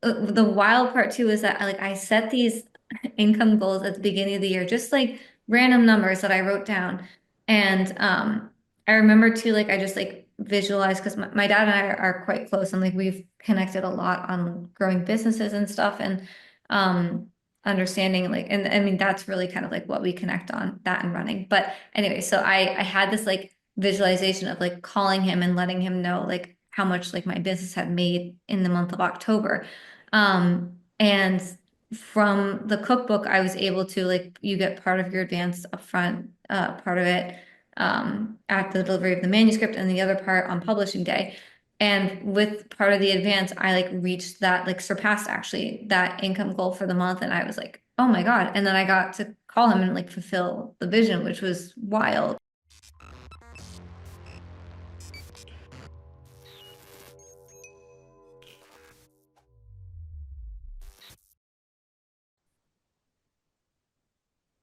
the wild part too is that I set these income goals at the beginning of the year, just like random numbers that I wrote down. And I remember too, like I just like visualized because my dad and I are quite close and like we've connected a lot on growing businesses and stuff and um understanding like and I mean that's really kind of like what we connect on, that and running. But anyway, so I had this like visualization of like calling him and letting him know like how much like my business had made in the month of October. And from the cookbook, I was able to like you get part of your advance upfront, part of it at the delivery of the manuscript, and the other part on publishing day. And with part of the advance, I like reached that, like surpassed actually that income goal for the month. And I was like, oh my God. And then I got to call him and like fulfill the vision, which was wild.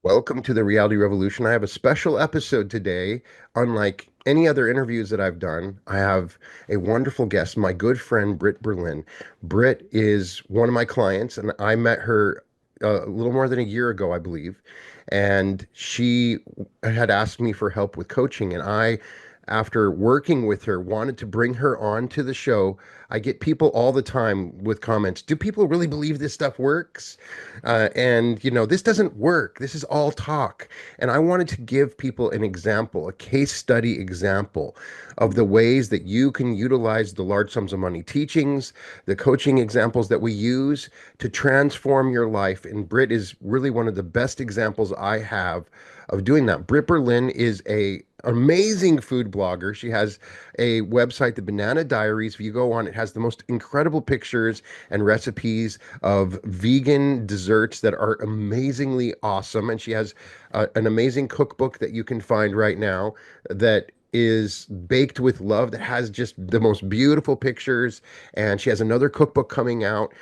Welcome to the Reality Revolution. I have a special episode today. Unlike any other interviews that I've done, I have a wonderful guest, my good friend Britt Berlin. Britt is one of my clients, and I met her a little more than a year ago, I believe. And she had asked me for help with coaching, and I, after working with her, wanted to bring her on to the show. I get people all the time with comments. Do people really believe this stuff works? This doesn't work. This is all talk. And I wanted to give people an example, a case study example of the ways that you can utilize the large sums of money teachings, the coaching examples that we use to transform your life. And Britt is really one of the best examples I have of doing that. Britt Berlin is a amazing food blogger. She has a website, the Banana Diaries. If you go on, it has the most incredible pictures and recipes of vegan desserts that are amazingly awesome. And she has an amazing cookbook that you can find right now that is baked with love, that has just the most beautiful pictures. And she has another cookbook coming out.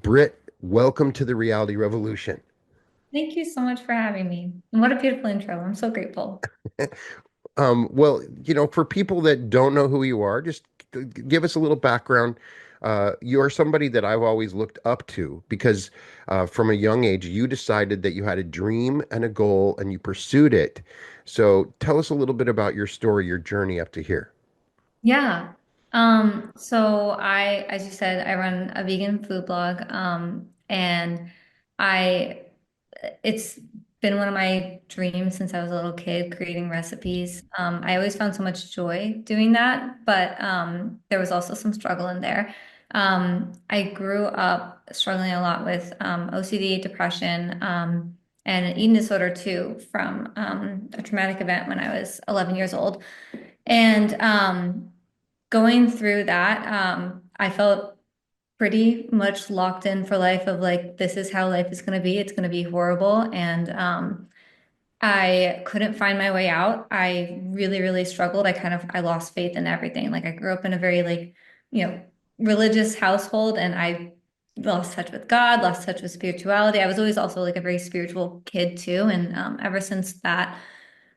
Britt, welcome to the Reality Revolution. Thank you so much for having me. And what a beautiful intro. I'm so grateful. For people that don't know who you are, just give us a little background. You are somebody that I've always looked up to because from a young age, you decided that you had a dream and a goal and you pursued it. So tell us a little bit about your story, your journey up to here. Yeah. So as you said, I run a vegan food blog. And I, it's been one of my dreams since I was a little kid, creating recipes. I always found so much joy doing that, but there was also some struggle in there. I grew up struggling a lot with OCD, depression, and an eating disorder too from a traumatic event when I was 11 years old. And going through that, I felt pretty much locked in for life of like, this is how life is going to be. It's going to be horrible. And I couldn't find my way out. I really, really struggled. I lost faith in everything. Like I grew up in a very like, you know, religious household and I lost touch with God, lost touch with spirituality. I was always also like a very spiritual kid too. And ever since that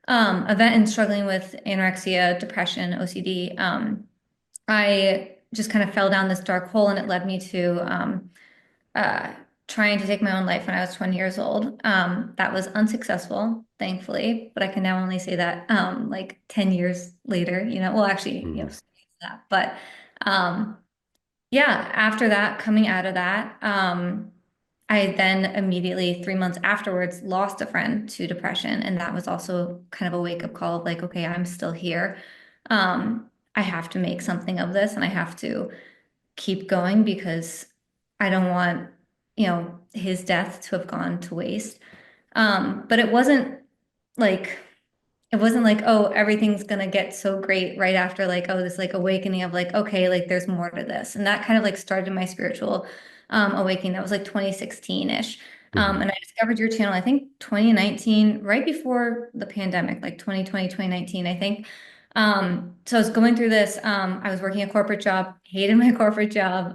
event and struggling with anorexia, depression, OCD, I just kind of fell down this dark hole and it led me to uh, trying to take my own life when I was 20 years old. That was unsuccessful, thankfully, but I can now only say that like 10 years later, well, actually, Mhm. that. But um, yeah, after that, coming out of that, I then immediately 3 months afterwards lost a friend to depression. And that was also kind of a wake up call of like, okay, I'm still here. I have to make something of this and I have to keep going because I don't want, his death to have gone to waste. But like, it wasn't like, oh, everything's gonna get so great right after like, oh, this like awakening of like, okay, like there's more to this. And that kind of like started my spiritual awakening. That was like 2016-ish. Mhm. And I discovered your channel, I think 2019, right before the pandemic, like 2020, 2019, I think. So I was going through this. I was working a corporate job, hated my corporate job.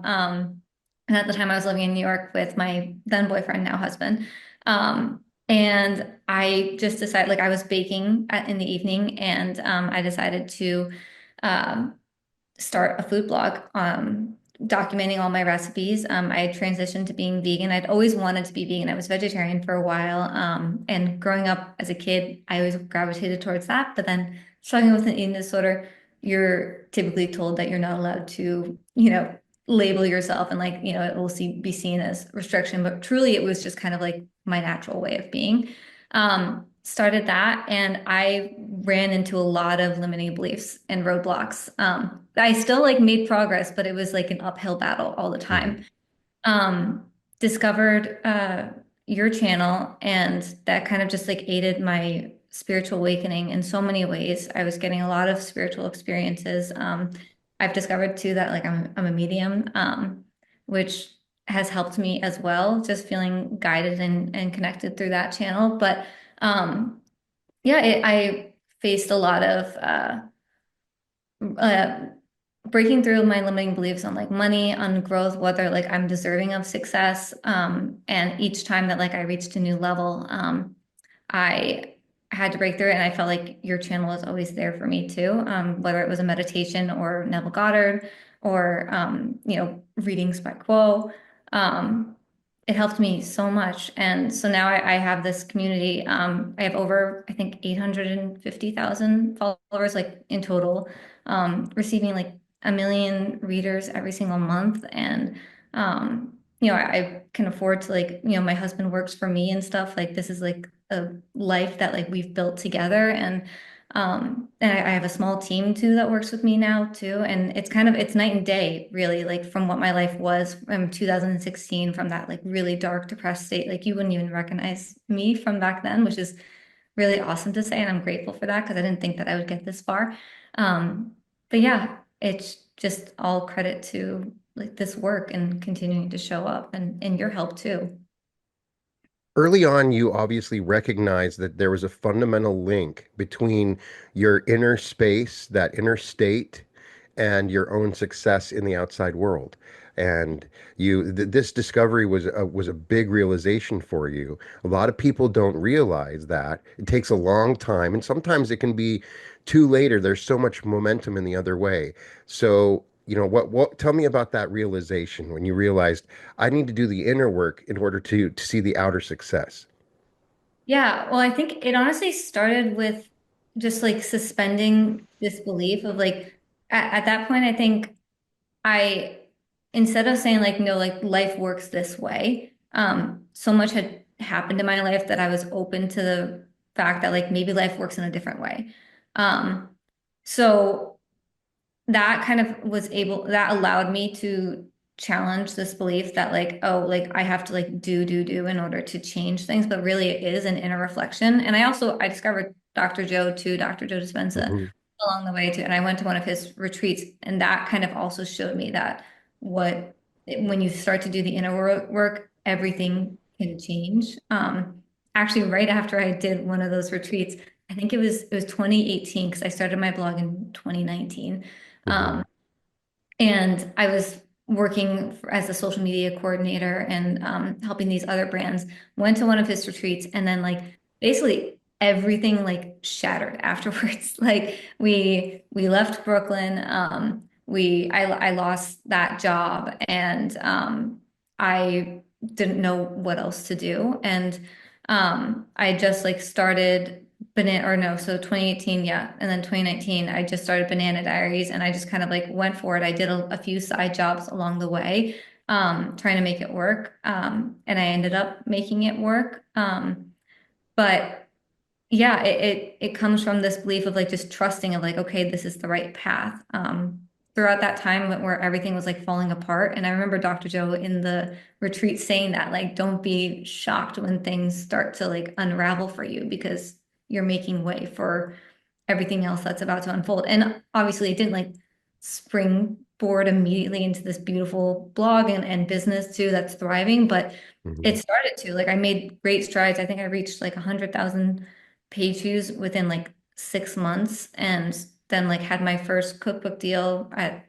And at the time I was living in New York with my then boyfriend, now husband. And I just decided, like, I was baking in the evening, and I decided to um, start a food blog. documenting all my recipes. I transitioned to being vegan. I'd always wanted to be vegan. I was vegetarian for a while. And growing up as a kid, I always gravitated towards that. But then struggling with an eating disorder, you're typically told that you're not allowed to, label yourself and like, it will be seen as restriction. But truly, it was just kind of like my natural way of being. Started that and I ran into a lot of limiting beliefs and roadblocks. I still like made progress, but it was like an uphill battle all the Hmm. time. Discovered your channel and that kind of just like aided my spiritual awakening in so many ways. I was getting a lot of spiritual experiences. I've discovered too that like I'm a medium, which has helped me as well, just feeling guided and connected through that channel. But um, yeah, I faced a lot of uh, breaking through my limiting beliefs on like money, on growth, whether like I'm deserving of success. And each time that like I reached a new level, I had to break through it. And I felt like your channel was always there for me too, whether it was a meditation or Neville Goddard or, readings by Quo. Um, it helped me so much. And so now I have this community. I have over, I think, 850,000 followers, like in total, receiving like 1 million readers every single month. And, I can afford to like, my husband works for me and stuff. Like this is like a life that like we've built together. And I have a small team too that works with me now too. And it's night and day, really, like from what my life was from 2016, from that like really dark, depressed state. Like you wouldn't even recognize me from back then, which is really awesome to say. And I'm grateful for that because I didn't think that I would get this far. Um, but yeah, it's just all credit to like this work and continuing to show up and your help too. Early on, you obviously recognized that there was a fundamental link between your inner space, that inner state, and your own success in the outside world. And this discovery was a big realization for you. A lot of people don't realize that. It takes a long time, and sometimes it can be too later. There's so much momentum in the other way. So, tell me about that realization when you realized I need to do the inner work in order to see the outer success. Yeah, well, I think it honestly started with just like suspending disbelief of like at that point, I think I instead of saying like no, like life works this way, so much had happened in my life that I was open to the fact that like maybe life works in a different way. Um, so that kind of that allowed me to challenge this belief that like, oh, like I have to like do in order to change things, but really it is an inner reflection. And I discovered Dr. Joe too, Dr. Joe Dispenza Hmm. along the way too. And I went to one of his retreats, and that kind of also showed me that what when you start to do the inner work, everything can change. Actually, right after I did one of those retreats, I think it was 2018 because I started my blog in 2019. Hmm. Um, and I was working as a social media coordinator and helping these other brands. Went to one of his retreats, and then like basically everything like shattered afterwards. Like we left Brooklyn. I lost that job, and I didn't know what else to do. And I just like started banana or no, so 2018, yeah. And then 2019, I just started Banana Diaries and I just kind of like went for it. I did a few side jobs along the way, trying to make it work. And I ended up making it work. But yeah, it comes from this belief of like just trusting of like, okay, this is the right path. Throughout that time where everything was like falling apart. And I remember Dr. Joe in the retreat saying that, like, don't be shocked when things start to like unravel for you because you're making way for everything else that's about to unfold. And obviously it didn't like springboard immediately into this beautiful blog and business too that's thriving, but Hmm. it started to. Like I made great strides. I think I reached like 100,000 page views within like 6 months, and then like had my first cookbook deal at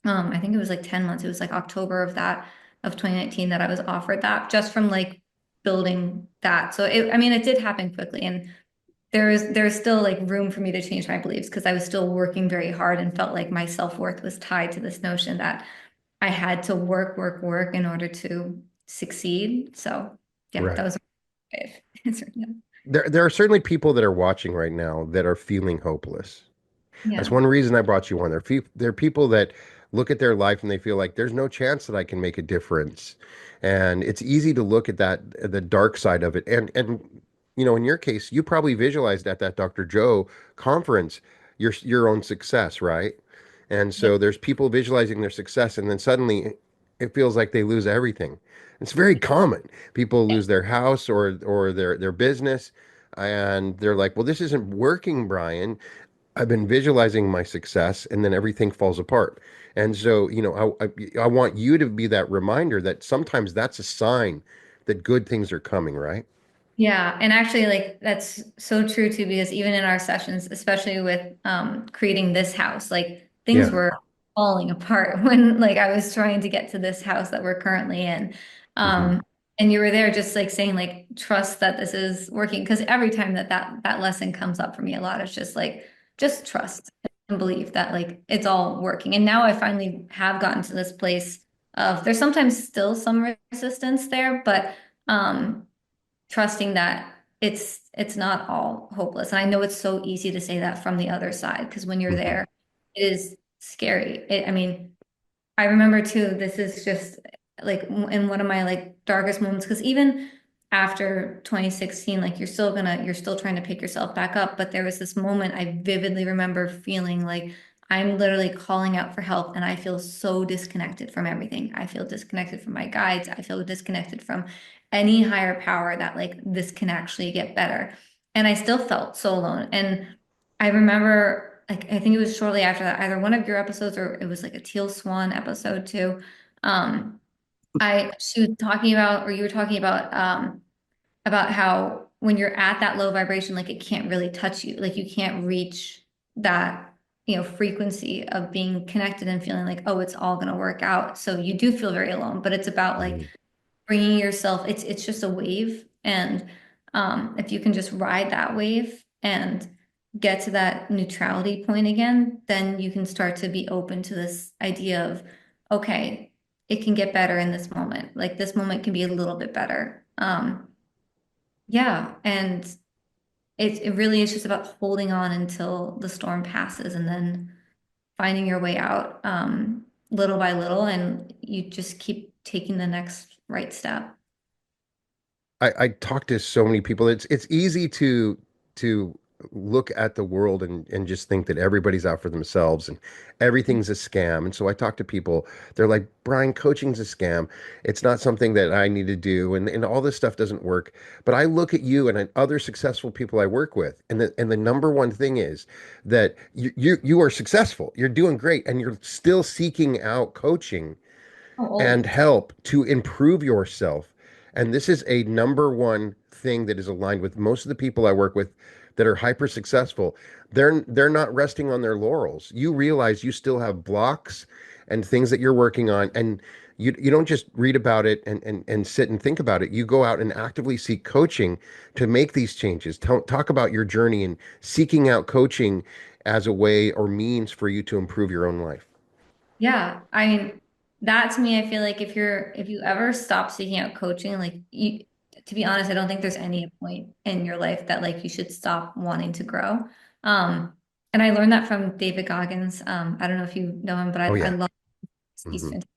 I think it was like 10 months. It was like October of 2019 that I was offered that just from like building that. So I mean it did happen quickly, and there's still like room for me to change my beliefs because I was still working very hard and felt like my self-worth was tied to this notion that I had to work, work, work in order to succeed. So yeah, that Right. was a way of answering that. There are certainly people that are watching right now that are feeling hopeless. That's Yeah. one reason I brought you on. There are people that look at their life and they feel like there's no chance that I can make a difference. And it's easy to look at that, the dark side of it. In your case, you probably visualized at that Dr. Joe conference your own success, right? And Yeah. so there's people visualizing their success, and then suddenly it feels like they lose everything. It's very common. People lose their house or their business, and they're like, "Well, this isn't working, Brian. I've been visualizing my success and then everything falls apart." And so, I want you to be that reminder that sometimes that's a sign that good things are coming, right? Yeah, and actually, like that's so true too, because even in our sessions, especially with creating this house, like things Yeah. were falling apart when like I was trying to get to this house that we're currently in. Hmm. Um, and you were there just like saying like trust that this is working. Because every time that lesson comes up for me a lot, it's just like just trust and believe that like it's all working. And now I finally have gotten to this place of there's sometimes still some resistance there, but trusting that it's not all hopeless. And I know it's so easy to say that from the other side because when you're Hmm. there, it is scary. I mean, I remember too, this is just like in one of my like darkest moments because even after 2016, like you're still trying to pick yourself back up. But there was this moment I vividly remember feeling like I'm literally calling out for help and I feel so disconnected from everything. I feel disconnected from my guides. I feel disconnected from any higher power that like this can actually get better. And I still felt so alone. And I remember, like, I think it was shortly after that, either one of your episodes or it was like a Teal Swan episode too. Um, she was talking about, or you were talking about how when you're at that low vibration, like it can't really touch you, like you can't reach that, frequency of being connected and feeling like, oh, it's all going to work out. So you do feel very alone, but it's about like Hmm. bringing yourself, it's just a wave. And if you can just ride that wave and get to that neutrality point again, then you can start to be open to this idea of, okay, it can get better in this moment. Like this moment can be a little bit better. Yeah. And it really is just about holding on until the storm passes and then finding your way out little by little. And you just keep taking the next right step. I talk to so many people. It's easy to look at the world and just think that everybody's out for themselves and everything's a scam. And so I talk to people, they're like, Brian, coaching's a scam. It's not something that I need to do, and all this stuff doesn't work. But I look at you and at other successful people I work with, and the number one thing is that you are successful. You're doing great, and you're still seeking out coaching Oh, and always. help to improve yourself. And this is a number one thing that is aligned with most of the people I work with that are hyper successful. They're not resting on their laurels. You realize you still have blocks and things that you're working on, and you don't just read about it and sit and think about it. You go out and actively seek coaching to make these changes. Talk about your journey and seeking out coaching as a way or means for you to improve your own life. Yeah. I mean, that to me, I feel like if you ever stop seeking out coaching, like you, to be honest, I don't think there's any point in your life that like you should stop wanting to grow. Um, and I learned that from David Goggins. I don't know if you know him, but Oh I yeah. love he's Hmm. fantastic.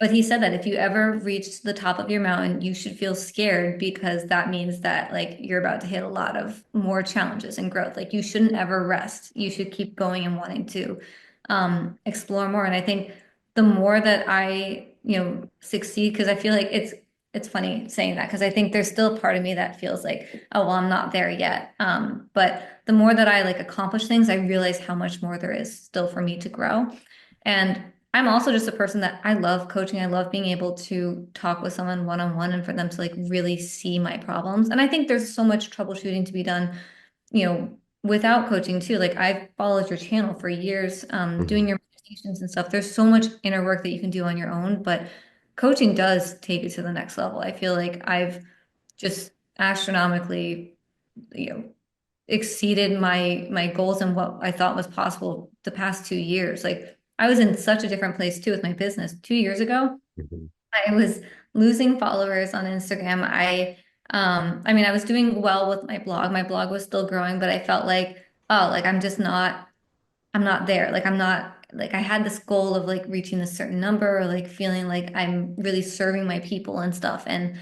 But he said that if you ever reach the top of your mountain, you should feel scared because that means that like you're about to hit a lot of more challenges and growth. Like you shouldn't ever rest. You should keep going and wanting to explore more. And I think the more that I, succeed, because I feel like it's funny saying that because I think there's still a part of me that feels like, oh, well, I'm not there yet. But the more that I like accomplish things, I realize how much more there is still for me to grow. And I'm also just a person that I love coaching. I love being able to talk with someone one on one and for them to like really see my problems. And I think there's so much troubleshooting to be done, without coaching too. Like I've followed your channel for years, Hmm. doing your meditations and stuff. There's so much inner work that you can do on your own, but coaching does take it to the next level. I feel like I've just astronomically, you know, exceeded my goals and what I thought was possible the past 2 years. Like I was in such a different place too with my business. 2 years ago, Mhm. I was losing followers on Instagram. I mean, I was doing well with my blog. My blog was still growing, but I felt like, oh, like I'm not there. Like I'm not like I had this goal of like reaching a certain number or like feeling like I'm really serving my people and stuff and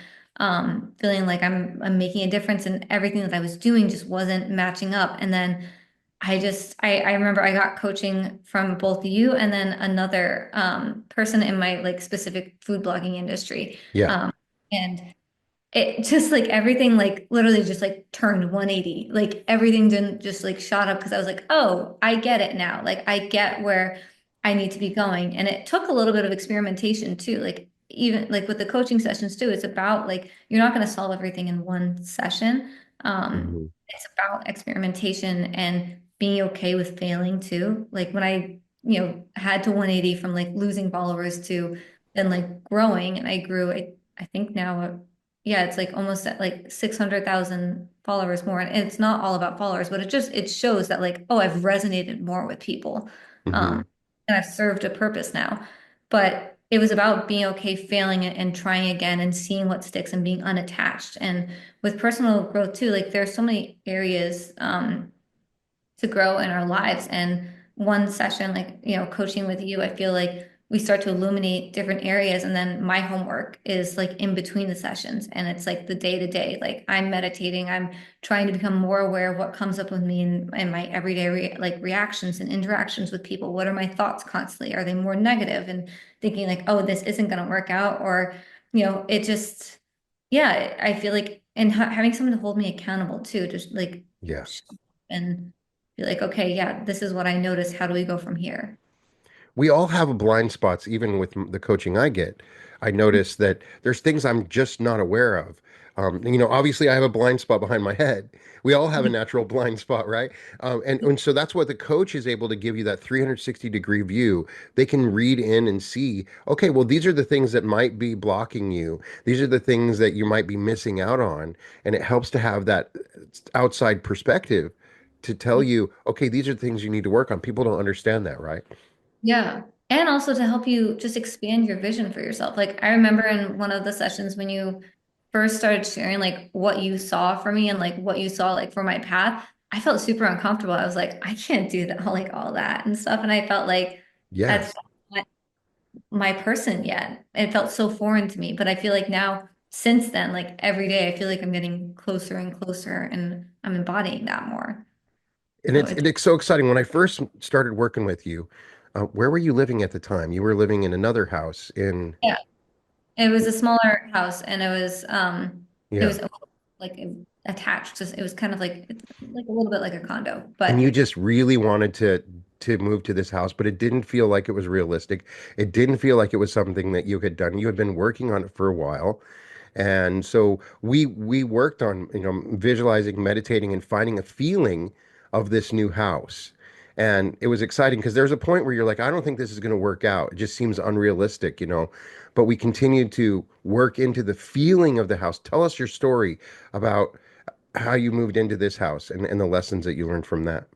feeling like I'm making a difference and everything that I was doing just wasn't matching up. And then I remember I got coaching from both you and then another person in my like specific food blogging industry. Yeah. Um and it just like everything like literally just like turned 180. Like everything didn't just like shot up because I was like, oh, I get it now. Like I get where I need to be going. And it took a little bit of experimentation too. Like even like with the coaching sessions too, it's about like you're not going to solve everything in one session. Hmm. It's about experimentation and being okay with failing too. Like when had to 180 from like losing followers to then like growing and I grew I think now yeah, it's like almost at like 600,000 followers more. And it's not all about followers, but it shows that like, oh, I've resonated more with people. Hmm. Um, and I've served a purpose now. But it was about being okay failing it and trying again and seeing what sticks and being unattached. And with personal growth too, like there's so many areas to grow in our lives. And one session, like, coaching with you, I feel like we start to illuminate different areas. And then my homework is like in between the sessions. And it's like the day to day, like I'm meditating, I'm trying to become more aware of what comes up with me in my everyday like reactions and interactions with people. What are my thoughts constantly? Are they more negative and thinking like, oh, this isn't going to work out? Or, it just, yeah, I feel like, and having someone to hold me accountable too, just like, Yeah. and be like, okay, yeah, this is what I noticed. How do we go from here? We all have blind spots, even with the coaching I get. I notice that there's things I'm just not aware of. Obviously, I have a blind spot behind my head. We all have a natural blind spot, right? And so that's what the coach is able to give you, that 360-degree view. They can read in and see, okay, well, these are the things that might be blocking you. These are the things that you might be missing out on. And it helps to have that outside perspective to tell you, okay, these are the things you need to work on. People don't understand that, right? Yeah. And also to help you just expand your vision for yourself. Like I remember in one of the sessions when you first started sharing like what you saw for me and like what you saw like for my path, I felt super uncomfortable. I was like, I can't do that, like all that and stuff. And I felt like Yeah. that's not my person yet. It felt so foreign to me. But I feel like now, since then, like every day, I feel like I'm getting closer and closer and I'm embodying that more. And So it's it's, it's so exciting. When I first started working with you, where were you living at the time? You were living in another house in, yeah, it was a smaller house and it yeah. was like attached. It was kind of like, it's like a little bit like a condo, And but you just really wanted to move to this house, but it didn't feel like it was realistic. It didn't feel like it was something that you had done. You had been working on it for a while. And so we worked on, visualizing, meditating, and finding a feeling of this new house. And it was exciting because there's a point where you're like, I don't think this is going to work out. It just seems unrealistic. But we continued to work into the feeling of the house. Tell us your story about how you moved into this house and the lessons that you learned from that.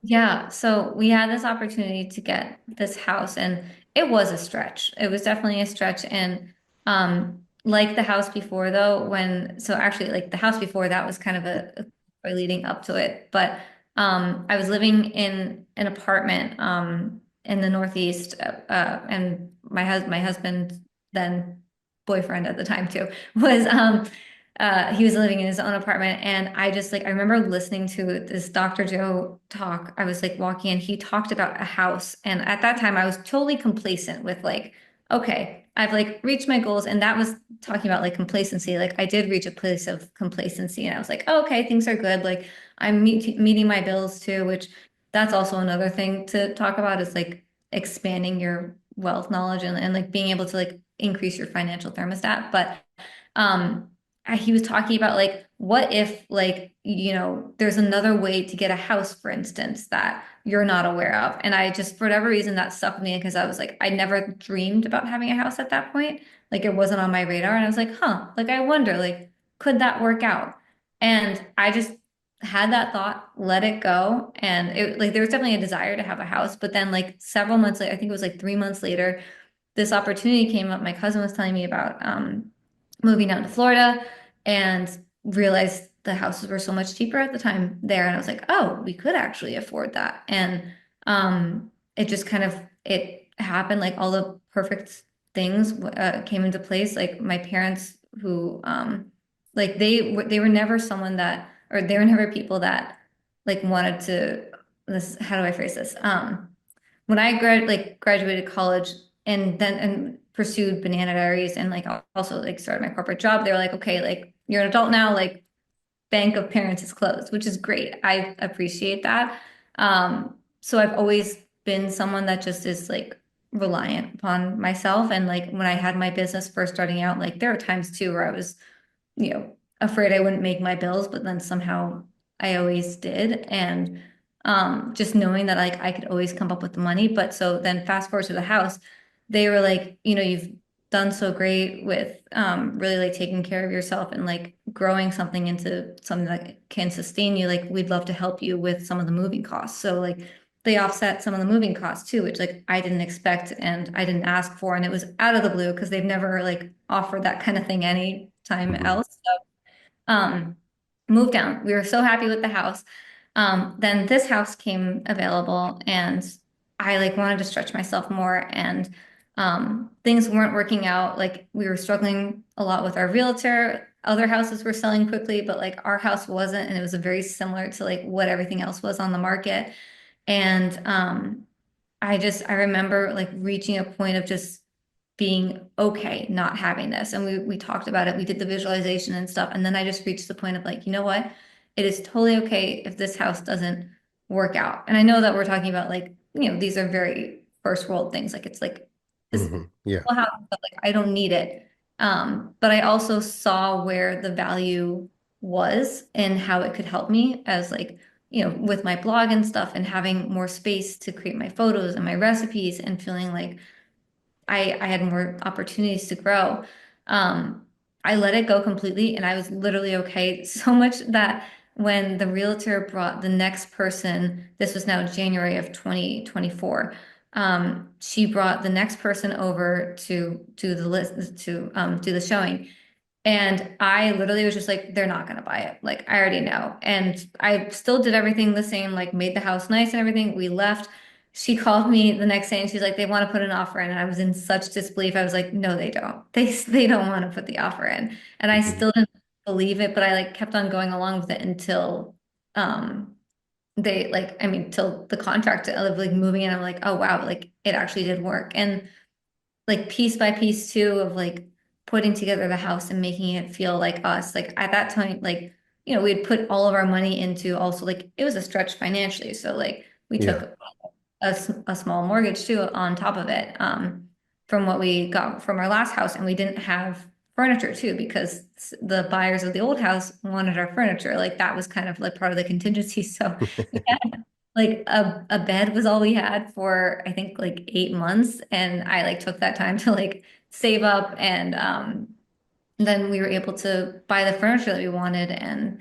yeah, so we had this opportunity to get this house and it was a stretch. It was definitely a stretch. And like the house before though, so actually like the house before that was kind of a leading up to it. But I was living in an apartment in the Northeast and my husband then boyfriend at the time too was he was living in his own apartment and I just like I remember listening to this Dr. Joe talk. I was like walking and he talked about a house and at that time I was totally complacent with like okay, I've like reached my goals and that was talking about like complacency. Like I did reach a place of complacency and I was like, oh, okay, things are good. Like I'm meeting my bills too, which that's also another thing to talk about is like expanding your wealth knowledge and like being able to like increase your financial thermostat. But um he was talking about like what if like there's another way to get a house for instance that you're not aware of and I just for whatever reason that stuck with me because I was like I never dreamed about having a house at that point like it wasn't on my radar and I was like like I wonder like could that work out and had that thought, let it go. And it like there was definitely a desire to have a house, but then like several months later, I think it was like 3 months later, this opportunity came up. My cousin was telling me about moving down to Florida and realized the houses were so much cheaper at the time there. And I was like, oh, we could actually afford that. And it just kind of it happened like all the perfect things came into place. Like my parents who like they were never someone that or they were never people that like wanted to this how do I phrase this? When I graduated college and then and pursued Banana Diaries and like also like started my corporate job, they were like, okay, like you're an adult now, like bank of parents is closed, which is great. I appreciate that. So I've always been someone that just is like reliant upon myself. And like when I had my business first starting out, like there were times too where I was afraid I wouldn't make my bills, but then somehow I always did. And just knowing that like I could always come up with the money. But so then fast forward to the house, they were like, you've done so great with really like taking care of yourself and like growing something into something that can sustain you. Like we'd love to help you with some of the moving costs. So like they offset some of the moving costs too, which like I didn't expect and I didn't ask for. And it was out of the blue because they've never like offered that kind of thing any time Hmm. else. Um, moved down. We were so happy with the house. Then this house came available and I like wanted to stretch myself more and things weren't working out. Like we were struggling a lot with our realtor. Other houses were selling quickly, but like our house wasn't, and it was a very similar to like what everything else was on the market. And I remember like reaching a point of just being okay not having this. And we talked about it. We did the visualization and stuff. And then I just reached the point of like, you know what? It is totally okay if this house doesn't work out. And I know that we're talking about like, these are very first world things. Like it's like this Yeah. house, but like I don't need it. But I also saw where the value was and how it could help me as like, with my blog and stuff and having more space to create my photos and my recipes and feeling like I had more opportunities to grow. Um, I let it go completely and I was literally okay. So much that when the realtor brought the next person, this was now January of 2024, she brought the next person over to do the list to do the showing. And I literally was just like, they're not gonna buy it. Like, I already know. And I still did everything the same, like made the house nice and everything. We left. She called me the next day and she's like, they want to put an offer in. And I was in such disbelief. I was like, no, they don't. They don't want to put the offer in. And I Hmm. still didn't believe it, but I like kept on going along with it until they like, I mean, till the contract of like moving in. I'm like, oh wow, like it actually did work. And like piece by piece too of like putting together the house and making it feel like us. Like at that time, like, we'd put all of our money into also like it was a stretch financially. So like we Yeah. took a small mortgage too on top of it from what we got from our last house. And we didn't have furniture too because the buyers of the old house wanted our furniture. Like that was kind of like part of the contingency. So we had like a bed was all we had for I think like 8 months. And I like took that time to like save up and then we were able to buy the furniture that we wanted and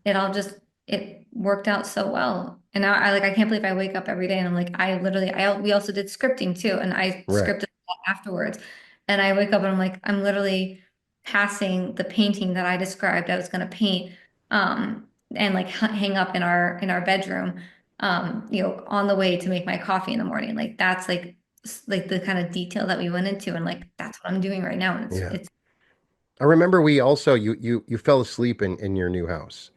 it all just it worked out so well. And now I can't believe I wake up every day and I'm like I literally I we also did scripting too and I Right. scripted afterwards. And I wake up and I'm like I'm literally passing the painting that I described I was going to paint and like hang up in our bedroom on the way to make my coffee in the morning. Like that's like the kind of detail that we went into and like that's what I'm doing right now and Yeah. it's I remember we also you fell asleep in your new house.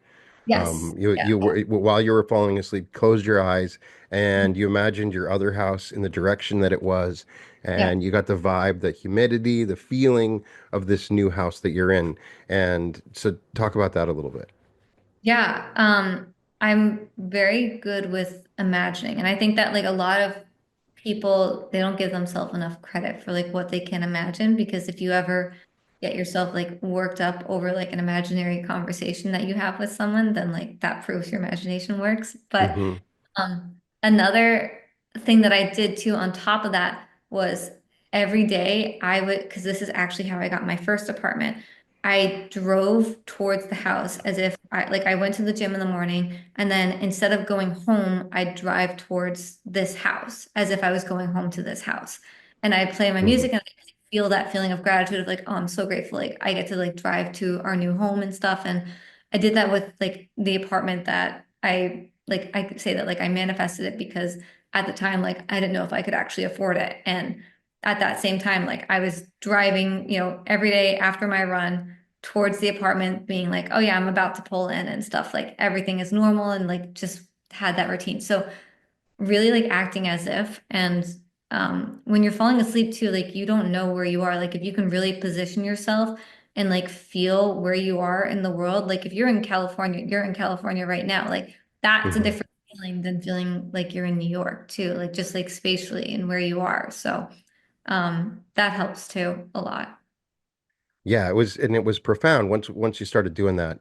yes. Yeah. You were while you were falling asleep, closed your eyes and you imagined your other house in the direction that it was, Yeah. and you got the vibe, the humidity, the feeling of this new house that you're in. And so talk about that a little bit. Yeah, I'm very good with imagining, and I think that like a lot of people they don't give themselves enough credit for like what they can imagine because if you ever get yourself like worked up over like an imaginary conversation that you have with someone, then like that proves your imagination works. But Hmm. another thing that I did too on top of that was every day I would, because this is actually how I got my first apartment. I drove towards the house as if I went to the gym in the morning and then instead of going home, I'd drive towards this house as if I was going home to this house. And I'd play my Hmm. music and I'd feel that feeling of gratitude of like, oh, I'm so grateful. Like I get to like drive to our new home and stuff. And I did that with like the apartment that I could say that like I manifested it because at the time, like I didn't know if I could actually afford it. And at that same time, like I was driving, every day after my run towards the apartment, being like, oh yeah, I'm about to pull in and stuff. Like everything is normal and like just had that routine. So really like acting as if and when you're falling asleep too, like you don't know where you are. Like if you can really position yourself and like feel where you are in the world, like if you're in California right now, like that's a Hmm. different feeling than feeling like you're in New York too, like just like spatially and where you are. So that helps too a lot. Yeah, it was profound once you started doing that,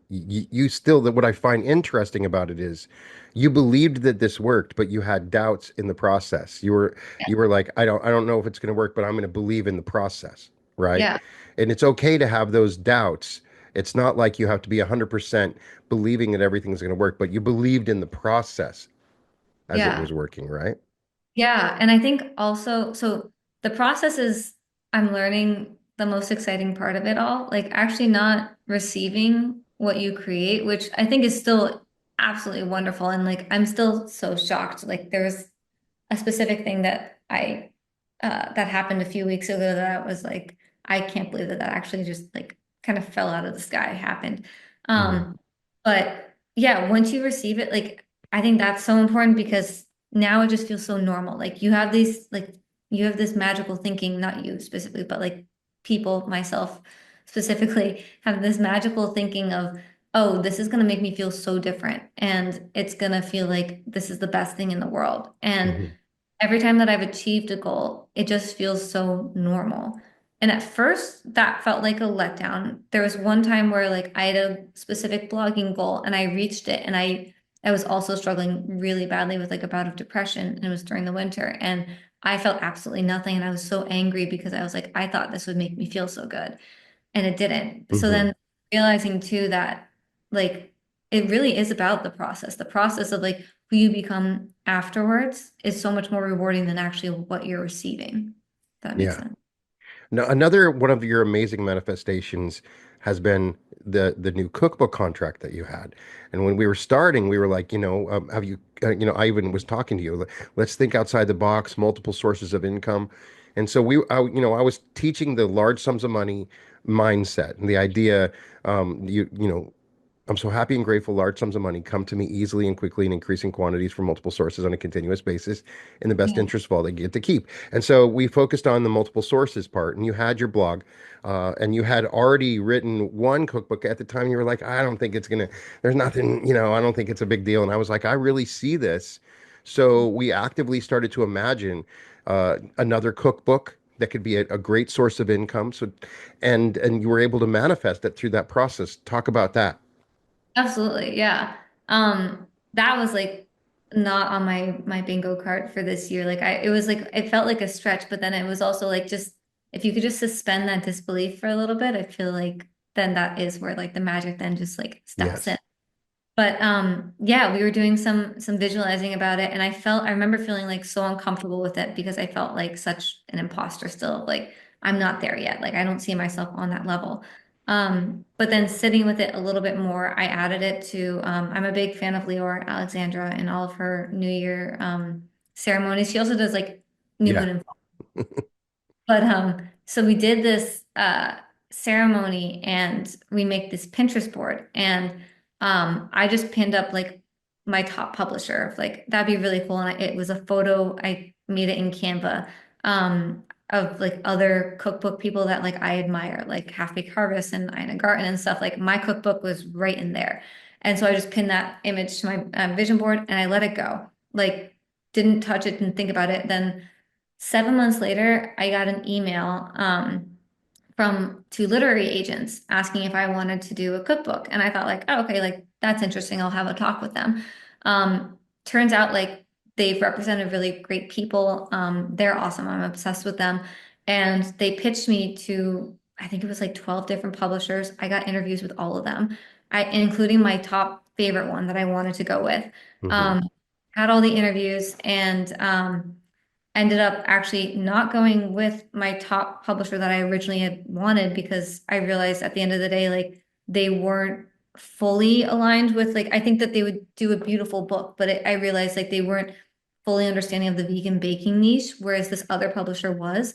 you still that what I find interesting about it is you believed that this worked, but you had doubts in the process. You were like, I don't know if it's going to work, but I'm going to believe in the process, right? Yeah, And it's okay to have those doubts. It's not like you have to be 100% believing that everything's going to work, but you believed in the process as it yeah. was working, right? Yeah, and I think also, so the process is I'm learning the most exciting part of it all, like actually not receiving what you create, which I think is still absolutely wonderful. And like I'm still so shocked. Like there's a specific thing that I that happened a few weeks ago that I was like, I can't believe that that actually just like kind of fell out of the sky happened. Hmm. Um, but yeah, once you receive it, like I think that's so important because now it just feels so normal. Like you have this magical thinking, not you specifically, but like people, myself specifically, have this magical thinking of, oh, this is gonna make me feel so different, and it's gonna feel like this is the best thing in the world. And Hmm. every time that I've achieved a goal, it just feels so normal. And at first, that felt like a letdown. There was one time where like I had a specific blogging goal and I reached it, and I was also struggling really badly with like a bout of depression, and it was during the winter, and I felt absolutely nothing, and I was so angry because I was like, I thought this would make me feel so good, and it didn't. So Hmm. then realizing too that like it really is about the process of like who you become afterwards is so much more rewarding than actually what you're receiving. If that makes Yeah. sense. Now, another one of your amazing manifestations has been the new cookbook contract that you had. And when we were starting, we were like, have you, I even was talking to you. Let's think outside the box, multiple sources of income. And so I was teaching the large sums of money mindset and the idea, I'm so happy and grateful large sums of money come to me easily and quickly in increasing quantities from multiple sources on a continuous basis in the best Yeah. interest of all they get to keep. And so we focused on the multiple sources part, and you had your blog, and you had already written one cookbook at the time. You were like, I don't think it's gonna, there's nothing, I don't think it's a big deal. And I was like, I really see this. So we actively started to imagine another cookbook that could be a great source of income. So, and you were able to manifest it through that process. Talk about that. Absolutely. Yeah. That was like not on my bingo card for this year. Like it was like it felt like a stretch, but then it was also like just if you could just suspend that disbelief for a little bit, I feel like then that is where like the magic then just like steps in. Yes. But yeah, we were doing some visualizing about it and I remember feeling like so uncomfortable with it because I felt like such an imposter still. Like I'm not there yet. Like I don't see myself on that level. But then sitting with it a little bit more, I added it to I'm a big fan of Leora Alexandra and all of her New Year ceremonies. She also does like new Yeah. moon and but so we did this ceremony and we make this Pinterest board and I just pinned up like my top publisher. Like that'd be really cool. And it was a photo, I made it in Canva of like other cookbook people that like I admire, like Half Baked Harvest and Ina Garten and stuff. Like my cookbook was right in there. And so I just pinned that image to my vision board and I let it go. Like didn't touch it, didn't think about it. Then 7 months later, I got an email from two literary agents asking if I wanted to do a cookbook. And I thought like, oh, okay, like that's interesting. I'll have a talk with them. Turns out like they've represented really great people. They're awesome. I'm obsessed with them. And they pitched me to I think it was like 12 different publishers. I got interviews with all of them, including my top favorite one that I wanted to go with. Hmm. Um, had all the interviews and ended up actually not going with my top publisher that I originally had wanted because I realized at the end of the day, like they weren't fully aligned with like I think that they would do a beautiful book, but I realized like they weren't fully understanding of the vegan baking niche, whereas this other publisher was.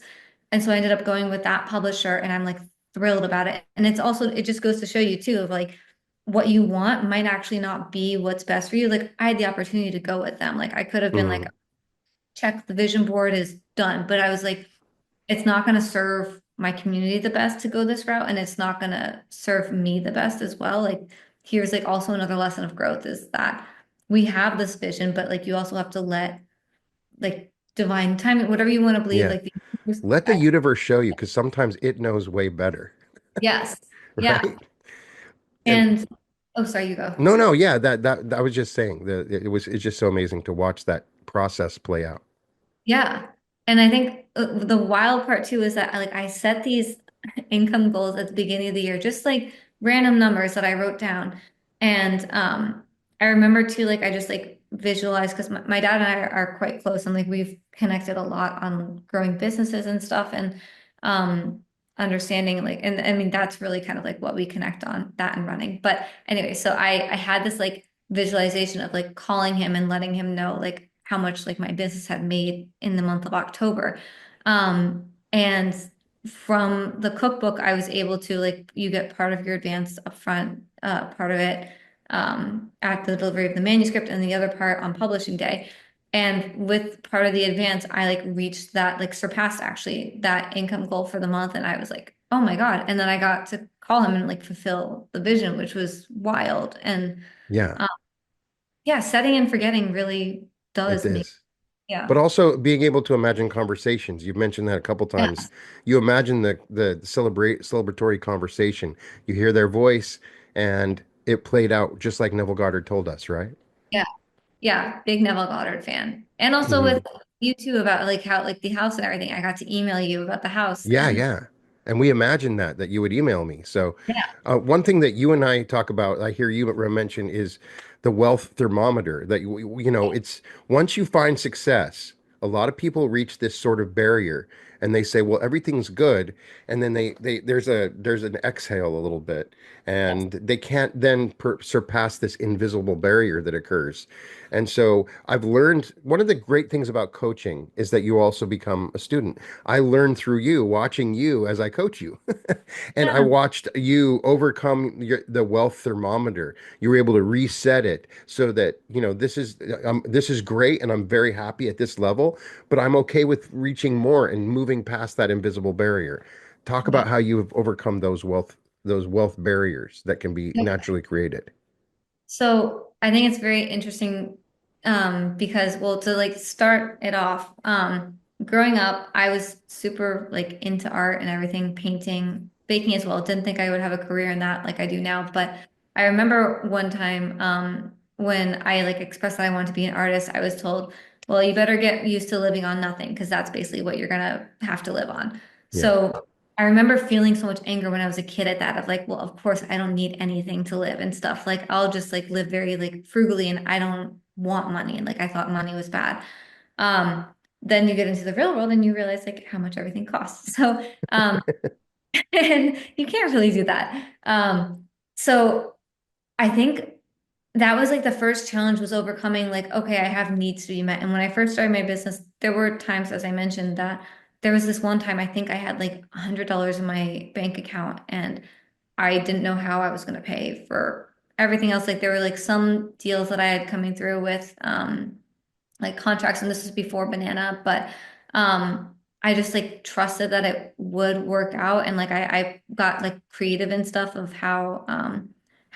And so I ended up going with that publisher and I'm like thrilled about it. And it's also, it just goes to show you too of like what you want might actually not be what's best for you. Like I had the opportunity to go with them. Like I could have been like, Hmm. check the vision board is done. But I was like, it's not going to serve my community the best to go this route. And it's not going to serve me the best as well. Like here's like also another lesson of growth is that we have this vision, but like you also have to let like divine timing, whatever you want to believe, Yeah. like Let the universe show you because sometimes it knows way better, yes. Yeah. right? And And oh, sorry, you go. no, no, yeah, that I was just saying that it's just so amazing to watch that process play out. Yeah. And I think the wild part too is that like I set these income goals at the beginning of the year, just like random numbers that I wrote down. And I remember too, like I just like visualized because my dad and I are quite close and like we've connected a lot on growing businesses and stuff and um understanding like and I mean that's really kind of like what we connect on that and running. But anyway, so I had this like visualization of like calling him and letting him know like how much like my business had made in the month of October. And from the cookbook, I was able to like you get part of your advance upfront, part of it at the delivery of the manuscript and the other part on publishing day. And with part of the advance, I like reached that, like surpassed actually that income goal for the month. And I was like, oh my God. And then I got to call him and like fulfill the vision, which was wild. And Yeah, um, yeah, setting and forgetting really it does make, is. But yeah. also being able to imagine conversations. You've mentioned that a couple times. Yes. You imagine the celebratory conversation. You hear their voice, and it played out just like Neville Goddard told us, right? Yeah. Yeah. Big Neville Goddard fan. And also Hmm. with you too about like how, like the house and everything. I got to email you about the house Yeah, and yeah. And we imagined that you would email me. So, yeah. one thing that you and I talk about, I hear you mention, is the wealth thermometer. That it's once you find success, a lot of people reach this sort of barrier, and they say, "Well, everything's good," and then they there's an exhale a little bit, Yes. and they can't then surpass this invisible barrier that occurs. And so I've learned one of the great things about coaching is that you also become a student. I learned through you, watching you as I coach you. And I Yeah. watched you overcome the wealth thermometer. You were able to reset it so that, this is great and I'm very happy at this level, but I'm okay with reaching more and moving past that invisible barrier. Talk Yeah. about how you have overcome those wealth barriers that can be Yeah. naturally created. So I think it's very interesting because, well, to like start it off, growing up, I was super like into art and everything, painting, baking as well. Didn't think I would have a career in that like I do now. But I remember one time when I like expressed that I wanted to be an artist, I was told, well, you better get used to living on nothing because that's basically what you're gonna have to live on. Yeah. So I remember feeling so much anger when I was a kid at that of like, well, of course I don't need anything to live and stuff. Like I'll just like live very like frugally and I don't want money. And like I thought money was bad. Um, then you get into the real world and you realize like how much everything costs. So and you can't really do that. So I think that was like the first challenge was overcoming like, okay, I have needs to be met. And when I first started my business, there were times, as I mentioned, that there was this one time I think I had like $100 in my bank account and I didn't know how I was going to pay for everything else. Like there were like some deals that I had coming through with like contracts, and this was before Banana, but I just like trusted that it would work out. And like I got like creative and stuff of how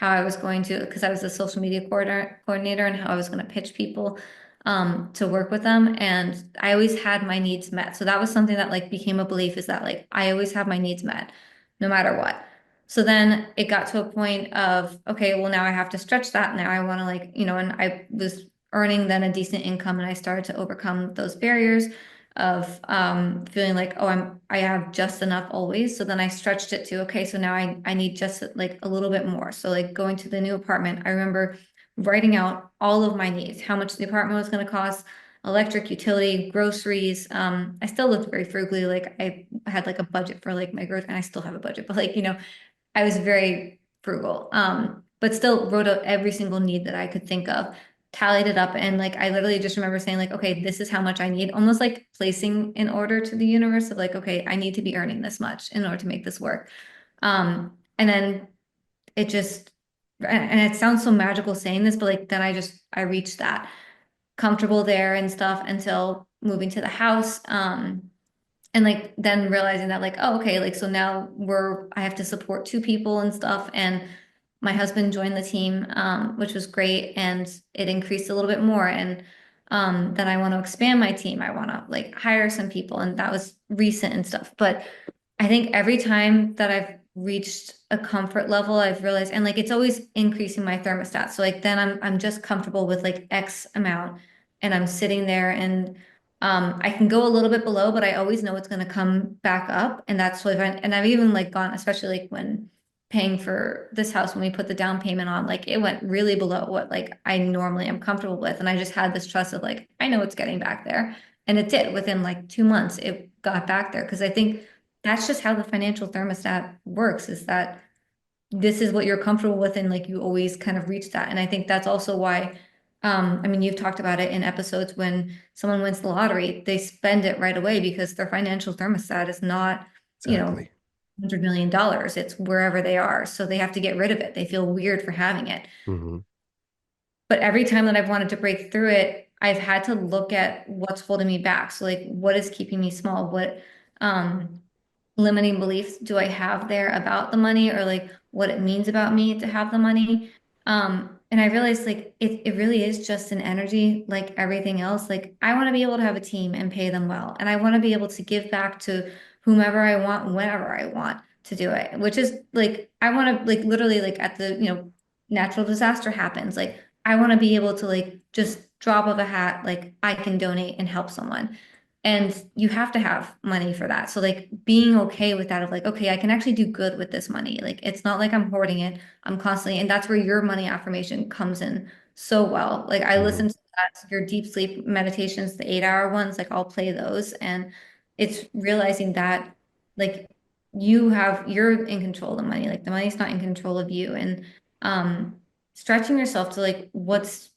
I was going to, because I was a social media coordinator and how I was going to pitch people to work with them. And I always had my needs met. So that was something that like became a belief is that like I always have my needs met no matter what. So then it got to a point of, okay, well, now I have to stretch that. Now I want to like, and I was earning then a decent income and I started to overcome those barriers. of feeling like, oh, I have just enough always. So then I stretched it to, okay, so now I need just like a little bit more. So like going to the new apartment, I remember writing out all of my needs, how much the apartment was going to cost, electric, utility, groceries. I still lived very frugally. Like I had like a budget for like my groceries, and I still have a budget, but like, I was very frugal. But still wrote out every single need that I could think of, tallied it up, and like I literally just remember saying, like, okay, this is how much I need, almost like placing an order to the universe of like, okay, I need to be earning this much in order to make this work. And then it just and it sounds so magical saying this, but like then I reached that comfortable there and stuff until moving to the house. And like then realizing that like, oh, okay, like so now I have to support two people and stuff. And my husband joined the team, which was great. And it increased a little bit more. And then I want to expand my team. I want to like hire some people. And that was recent and stuff. But I think every time that I've reached a comfort level, I've realized, and like it's always increasing my thermostat. So like then I'm just comfortable with like X amount, and I'm sitting there, and I can go a little bit below, but I always know it's going to come back up, and that's what and I've even like gone, especially like when paying for this house when we put the down payment on, like it went really below what like I normally am comfortable with, and I just had this trust of like I know it's getting back there, and it did within like 2 months. It got back there because I think that's just how the financial thermostat works, is that this is what you're comfortable with, and like you always kind of reach that. And I think that's also why I mean you've talked about it in episodes, when someone wins the lottery, they spend it right away because their financial thermostat is not, Exactly. $100 million. It's wherever they are. So they have to get rid of it. They feel weird for having it. Hmm. But every time that I've wanted to break through it, I've had to look at what's holding me back. So like what is keeping me small? What um limiting beliefs do I have there about the money, or like what it means about me to have the money? And I realized like it really is just an energy like everything else. Like I want to be able to have a team and pay them well. And I want to be able to give back to whomever I want, whenever I want to do it, which is like I want to like literally like at the, natural disaster happens. Like I want to be able to like just drop of a hat, like I can donate and help someone. And you have to have money for that. So like being okay with that of like, okay, I can actually do good with this money. Like it's not like I'm hoarding it. I'm constantly, and that's where your money affirmation comes in so well. Like I Hmm. listen to that, your deep sleep meditations, the 8 hour ones, like I'll play those. And it's realizing that like you're in control of the money. Like the money's not in control of you. And um stretching yourself to like what's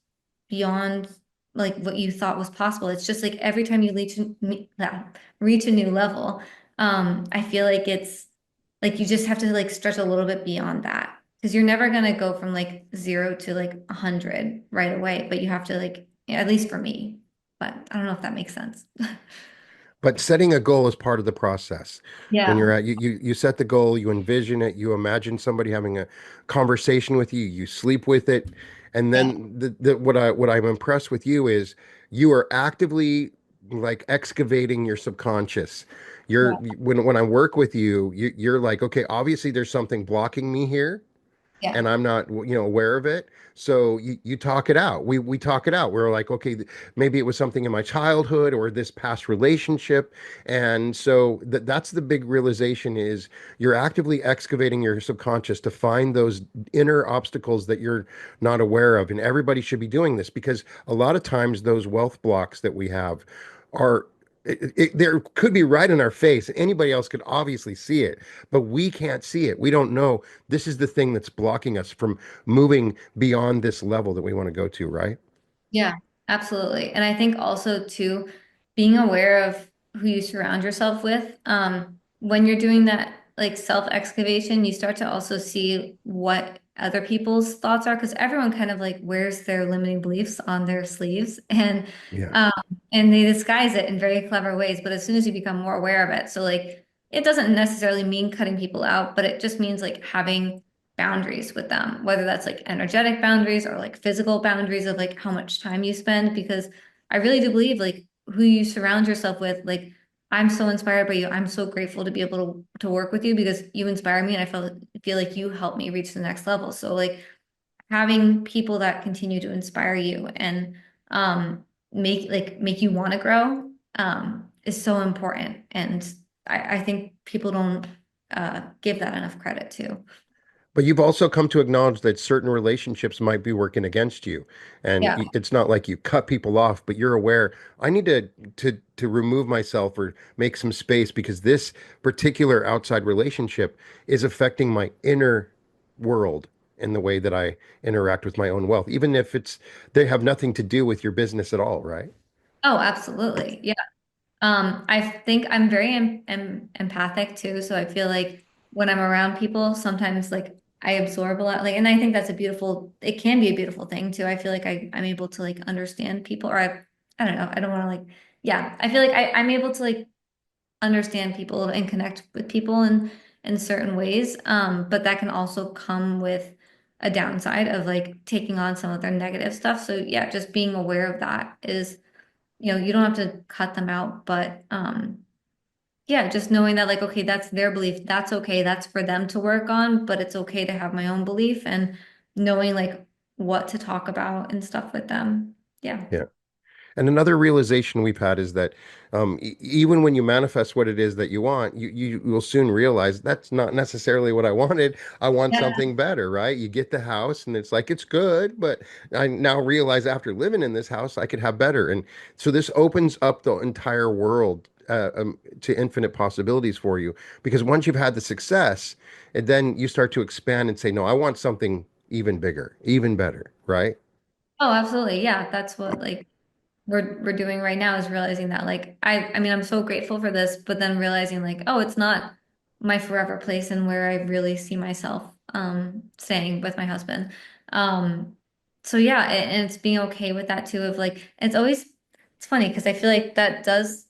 beyond like what you thought was possible. It's just like every time you reach a new level, I feel like it's like you just have to like stretch a little bit beyond that, because you're never gonna go from like 0 to like 100 right away, but you have to like, at least for me, but I don't know if that makes sense. But setting a goal is part of the process. When you're Yeah, at you set the goal, you envision it, you imagine somebody having a conversation with you, you sleep with it, and yeah, then what I'm impressed with you is you are actively like excavating your subconscious. You're yeah, when I work with you, you're like, okay, obviously there's something blocking me here yeah, and I'm not, aware of it. So you talk it out. We talk it out. We're like, okay, maybe it was something in my childhood or this past relationship. And so that's the big realization is you're actively excavating your subconscious to find those inner obstacles that you're not aware of. And everybody should be doing this because a lot of times those wealth blocks that we have are there could be right in our face. Anybody else could obviously see it, but we can't see it. We don't know this is the thing that's blocking us from moving beyond this level that we want to go to, right? yeah, absolutely. And I think also too, being aware of who you surround yourself with, when you're doing that like self-excavation, you start to also see what other people's thoughts are, because everyone kind of like wears their limiting beliefs on their sleeves, Yeah. um and they disguise it in very clever ways. But as soon as you become more aware of it, so like it doesn't necessarily mean cutting people out, but it just means like having boundaries with them, whether that's like energetic boundaries or like physical boundaries of like how much time you spend. Because I really do believe like who you surround yourself with, like I'm so inspired by you. I'm so grateful to be able to work with you because you inspire me, and I feel like you help me reach the next level. So like having people that continue to inspire you and make you want to grow is so important. And I think people don't give that enough credit to. But you've also come to acknowledge that certain relationships might be working against you. And Yeah. it's not like you cut people off, but you're aware, I need to remove myself or make some space because this particular outside relationship is affecting my inner world in the way that I interact with my own wealth, even if they have nothing to do with your business at all, right? Oh, absolutely. Yeah. I think I'm very empathic too, so I feel like when I'm around people, sometimes like I absorb a lot. Like, and I think that's a beautiful, it can be a beautiful thing too. I feel like I'm able to like understand people, or I don't know, I don't want to like, yeah, I feel like I'm able to like understand people and connect with people in certain ways. But that can also come with a downside of like taking on some of their negative stuff. So yeah, just being aware of that is, you don't have to cut them out, but yeah, just knowing that like, okay, that's their belief. That's okay. That's for them to work on, but it's okay to have my own belief and knowing like what to talk about and stuff with them. Yeah. Yeah. And another realization we've had is that even when you manifest what it is that you want, you will soon realize that's not necessarily what I wanted. I want Yeah. something better, right? You get the house and it's like it's good, but I now realize after living in this house, I could have better. And so this opens up the entire world to infinite possibilities for you because once you've had the success, and then you start to expand and say, no, I want something even bigger, even better, right? Oh, absolutely. Yeah. That's what like we're doing right now is realizing that like I mean I'm so grateful for this, but then realizing like, oh, it's not my forever place and where I really see myself staying with my husband. Um so yeah, and it's being okay with that too of like it's funny because I feel like that does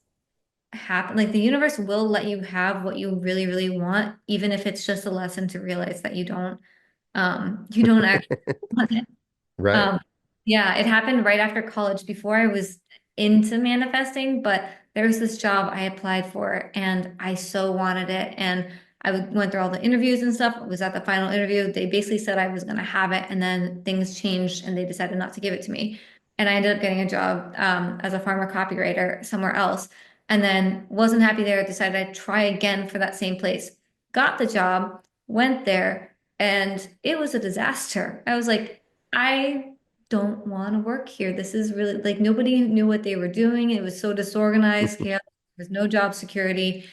happen. Like the universe will let you have what you really, really want, even if it's just a lesson to realize that you don't actually want it. Right. Um, yeah, it happened right after college before I was into manifesting, but there was this job I applied for and I so wanted it. And went through all the interviews and stuff. I was at the final interview. They basically said I was going to have it, and then things changed and they decided not to give it to me. And I ended up getting a job as a farmer copywriter somewhere else. And then wasn't happy there, decided I'd try again for that same place. Got the job, went there, and it was a disaster. I was like, I don't want to work here. This is really like nobody knew what they were doing. It was so disorganized, chaos. There's no job security.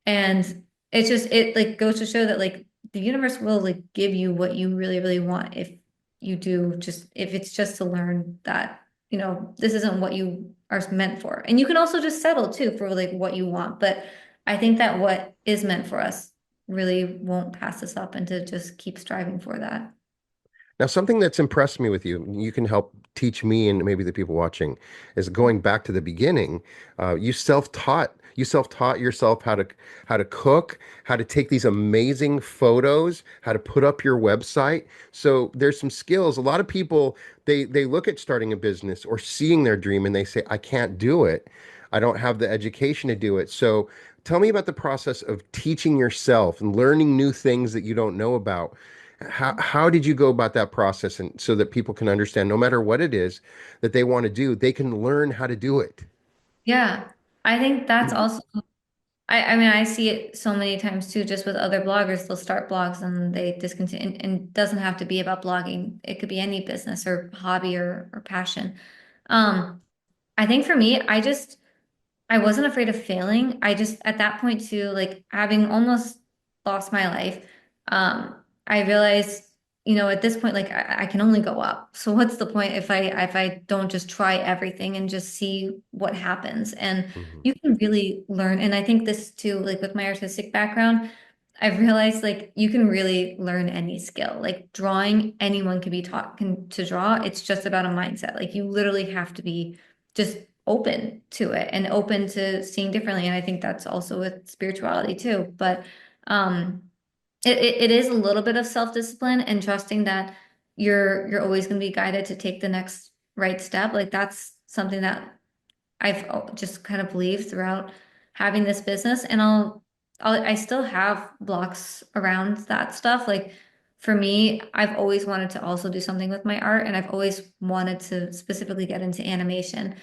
And it like goes to show that like the universe will like give you what you really, really want if you do just if it's just to learn that, this isn't what you are meant for. And you can also just settle too for like what you want. But I think that what is meant for us really won't pass us up and to just keep striving for that. Now, something that's impressed me with you, you can help teach me and maybe the people watching, is going back to the beginning. You self-taught yourself how to cook, how to take these amazing photos, how to put up your website. So there's some skills. A lot of people they look at starting a business or seeing their dream and they say, I can't do it. I don't have the education to do it. So tell me about the process of teaching yourself and learning new things that you don't know about. How did you go about that process and so that people can understand no matter what it is that they want to do, they can learn how to do it? Yeah, I think that's also, I mean, I see it so many times too, just with other bloggers. They'll start blogs and they discontinue, and it doesn't have to be about blogging. It could be any business or hobby or passion. Um, I think for me, I wasn't afraid of failing. I just, at that point too, like having almost lost my life, I realized, at this point, like I can only go up. So what's the point if I don't just try everything and just see what happens? And Mhm. you can really learn. And I think this too, like with my artistic background, I've realized like you can really learn any skill. Like drawing, anyone can be taught to draw. It's just about a mindset. Like you literally have to be just open to it and open to seeing differently. And I think that's also with spirituality too. But um, it is a little bit of self-discipline and trusting that you're always going to be guided to take the next right step. Like that's something that I've just kind of believed throughout having this business. And I still have blocks around that stuff. Like for me, I've always wanted to also do something with my art, and I've always wanted to specifically get into animation.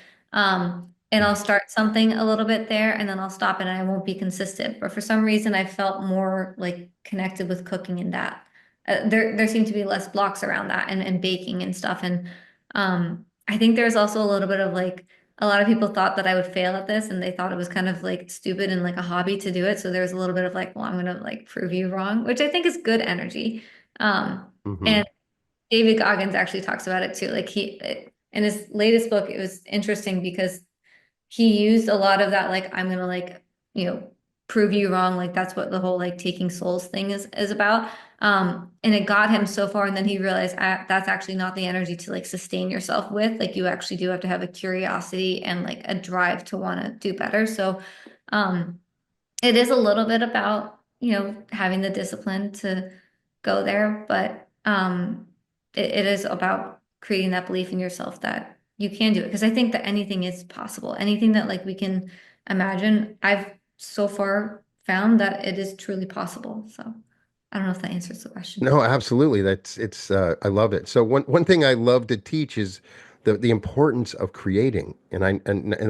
and I'll start something a little bit there and then I'll stop it and I won't be consistent. But for some reason, I felt more like connected with cooking in that. There seemed to be less blocks around that and baking and stuff. And I think there's also a little bit of like a lot of people thought that I would fail at this and they thought it was kind of like stupid and like a hobby to do it. So there's a little bit of like, well, I'm gonna like prove you wrong, which I think is good energy. Hmm. And David Goggins actually talks about it too. Like he in his latest book, it was interesting because he used a lot of that, like, I'm gonna like, you know, prove you wrong. Like that's what the whole like taking souls thing is about. And it got him so far, and then he realized that's actually not the energy to like sustain yourself with. Like you actually do have to have a curiosity and like a drive to want to do better. So um it is a little bit about, having the discipline to go there, but it is about creating that belief in yourself that you can do it. Because I think that anything is possible. Anything that like we can imagine, I've so far found that it is truly possible. So I don't know if that answers the question. No, absolutely. That's it's I love it. So one thing I love to teach is the importance of creating. And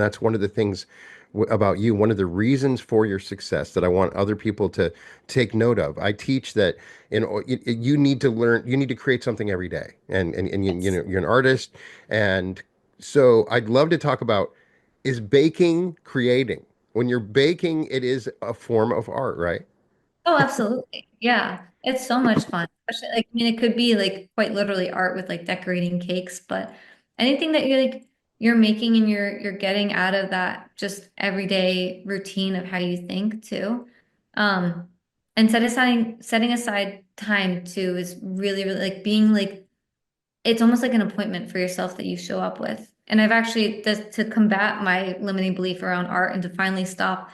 that's one of the things about you, one of the reasons for your success that I want other people to take note of. I teach that you need to learn, you need to create something every day. And you Yes. know, you're an artist, and so I'd love to talk about, is baking creating? When you're baking, it is a form of art, right? Oh, absolutely. Yeah. It's so much fun. Especially like, I mean, it could be like quite literally art with like decorating cakes, but anything that you're making and you're getting out of that just everyday routine of how you think too. Um, and setting aside time too is really, really like being like it's almost like an appointment for yourself that you show up with. And I've actually to combat my limiting belief around art and to finally stop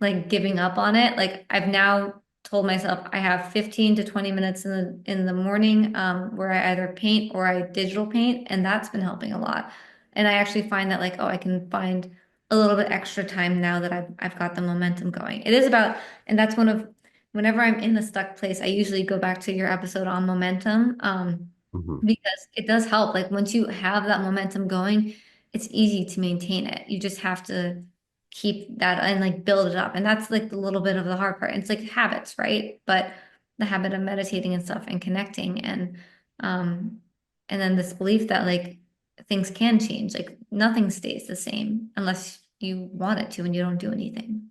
like giving up on it. Like I've now told myself I have 15 to 20 minutes in the morning where I either paint or I digital paint, and that's been helping a lot. And I actually find that like, oh, I can find a little bit extra time now that I've got the momentum going. It is about, and that's one of whenever I'm in the stuck place, I usually go back to your episode on momentum. Hmm. Because it does help. Like once you have that momentum going, it's easy to maintain it. You just have to keep that and like build it up. And that's like the little bit of the hard part. It's like habits, right? But the habit of meditating and stuff and connecting um and then this belief that like things can change. Like nothing stays the same unless you want it to and you don't do anything.